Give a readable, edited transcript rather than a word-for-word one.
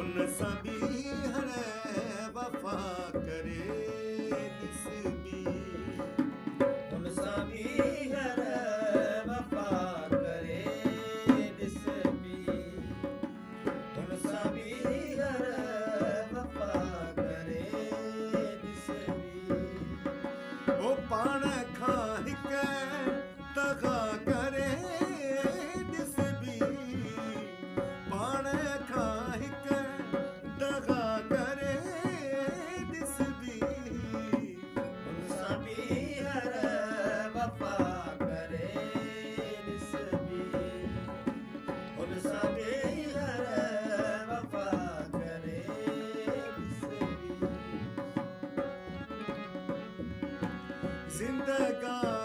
सभी हरे वफा करे निस्बी उन सभी हरे वफा करे निस्बी उन सभी हरे वफा करे निस्बी ओ पाण खां हिक तगा करे निस्बी पाण खां हिक दगा करे निस्बी उन सभी हरे वफा करे निस्बी उन सभी हरे वफा करे निस्बी जिंदगा